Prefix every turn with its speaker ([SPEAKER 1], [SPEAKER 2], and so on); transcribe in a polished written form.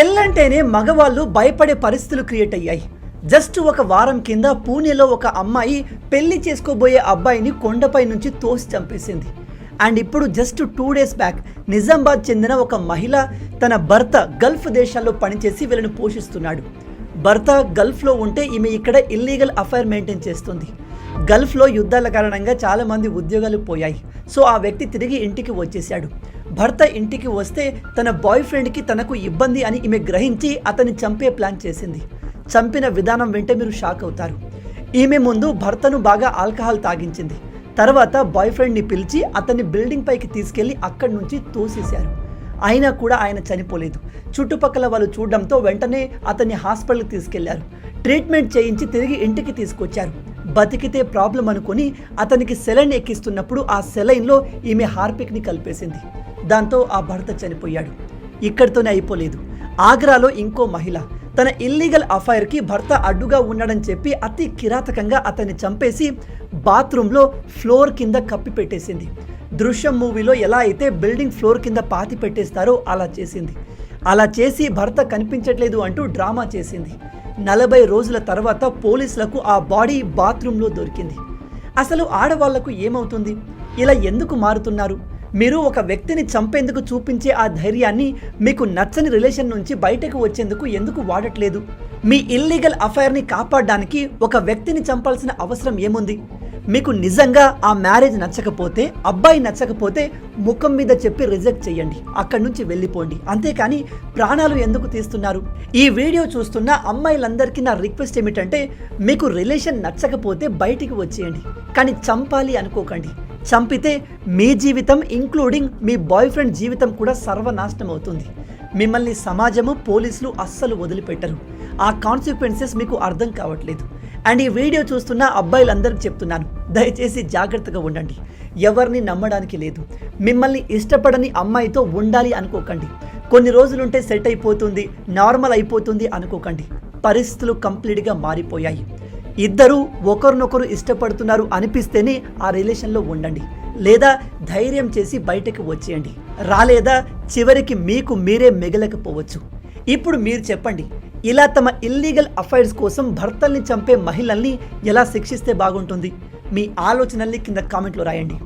[SPEAKER 1] పెళ్ళంటేనే మగవాళ్ళు భయపడే పరిస్థితులు క్రియేట్ అయ్యాయి. జస్ట్ ఒక వారం కింద పూణేలో ఒక అమ్మాయి పెళ్లి చేసుకోబోయే అబ్బాయిని కొండపై నుంచి తోసి చంపేసింది. అండ్ ఇప్పుడు జస్ట్ 2 days బ్యాక్ నిజామాబాద్ చెందిన ఒక మహిళ తన భర్త గల్ఫ్ దేశాల్లో పనిచేసి వీళ్ళని పోషిస్తున్నాడు. భర్త గల్ఫ్లో ఉంటే ఈమె ఇక్కడ ఇల్లీగల్ అఫైర్ మెయింటైన్ చేస్తుంది. గల్ఫ్లో యుద్ధాల కారణంగా చాలామంది ఉద్యోగాలు పోయాయి. సో ఆ వ్యక్తి తిరిగి ఇంటికి వచ్చేసాడు. భర్త ఇంటికి వస్తే తన బాయ్ ఫ్రెండ్కి తనకు ఇబ్బంది అని ఈమె గ్రహించి అతన్ని చంపే ప్లాన్ చేసింది. చంపిన విధానం వెంటే మీరు షాక్ అవుతారు. ఈమె ముందు భర్తను బాగా ఆల్కహాల్ తాగించింది. తర్వాత బాయ్ ఫ్రెండ్ని పిలిచి అతన్ని బిల్డింగ్ పైకి తీసుకెళ్లి అక్కడి నుంచి తోసేశారు. అయినా కూడా ఆయన చనిపోలేదు. చుట్టుపక్కల వాళ్ళు చూడడంతో వెంటనే అతన్ని హాస్పిటల్కి తీసుకెళ్లారు. ట్రీట్మెంట్ చేయించి తిరిగి ఇంటికి తీసుకొచ్చారు. బతికితే ప్రాబ్లం అనుకుని అతనికి సెలైన్ ఎక్కిస్తున్నప్పుడు ఆ సెలైన్లో ఈమె హార్పిక్ని కలిపేసింది. దాంతో ఆ భర్త చనిపోయాడు. ఇక్కడితోనే అయిపోలేదు. ఆగ్రాలో ఇంకో మహిళ తన ఇల్లీగల్ అఫైర్కి భర్త అడ్డుగా ఉన్నాడని చెప్పి అతి కిరాతకంగా అతన్ని చంపేసి బాత్రూంలో ఫ్లోర్ కింద కప్పి పెట్టేసింది. దృశ్యం మూవీలో ఎలా అయితే బిల్డింగ్ ఫ్లోర్ కింద పాతి పెట్టేస్తారో అలా చేసింది. అలా చేసి భర్త కనిపించట్లేదు అంటూ డ్రామా చేసింది. 40 రోజుల తర్వాత పోలీసులకు ఆ బాడీ బాత్రూంలో దొరికింది. అసలు ఆడవాళ్లకు ఏమవుతుంది? ఇలా ఎందుకు మారుతున్నారు? మీరు ఒక వ్యక్తిని చంపేందుకు చూపించే ఆ ధైర్యాన్ని మీకు నచ్చని రిలేషన్ నుంచి బయటకు వచ్చేందుకు ఎందుకు వాడట్లేదు? మీ ఇల్లీగల్ అఫైర్ని కాపాడడానికి ఒక వ్యక్తిని చంపాల్సిన అవసరం ఏముంది? మీకు నిజంగా ఆ మ్యారేజ్ నచ్చకపోతే, అబ్బాయి నచ్చకపోతే ముఖం మీద చెప్పి రిజెక్ట్ చేయండి, అక్కడి నుంచి వెళ్ళిపోండి. అంతేకాని ప్రాణాలు ఎందుకు తీస్తున్నారు? ఈ వీడియో చూస్తున్న అమ్మాయిలందరికీ నా రిక్వెస్ట్ ఏమిటంటే, మీకు రిలేషన్ నచ్చకపోతే బయటికి వచ్చేయండి, కానీ చంపాలి అనుకోకండి. చంపితే మీ జీవితం ఇంక్లూడింగ్ మీ బాయ్ ఫ్రెండ్ జీవితం కూడా సర్వనాశనం అవుతుంది. మిమ్మల్ని సమాజము, పోలీసులు అస్సలు వదిలిపెట్టరు. ఆ కాన్సిక్వెన్సెస్ మీకు అర్థం కావట్లేదు. అండ్ ఈ వీడియో చూస్తున్న అబ్బాయిలందరికీ చెప్తున్నాను, దయచేసి జాగ్రత్తగా ఉండండి. ఎవరిని నమ్మడానికి లేదు. మిమ్మల్ని ఇష్టపడని అమ్మాయితో ఉండాలి అనుకోకండి. కొన్ని రోజులుంటే సెట్ అయిపోతుంది, నార్మల్ అయిపోతుంది అనుకోకండి. పరిస్థితులు కంప్లీట్గా మారిపోయాయి. ఇద్దరు ఒకరినొకరు ఇష్టపడుతున్నారు అనిపిస్తేనే ఆ రిలేషన్లో ఉండండి, లేదా ధైర్యం చేసి బయటకు వచ్చేయండి. రాలేదా చివరికి మీకు మీరే మిగలకపోవచ్చు. ఇప్పుడు మీరు చెప్పండి, ఇలా తమ ఇల్లీగల్ అఫైర్స్ కోసం భర్తల్ని చంపే మహిళల్ని ఎలా శిక్షిస్తే బాగుంటుంది? మీ ఆలోచనల్ని కింద కామెంట్లో రాయండి.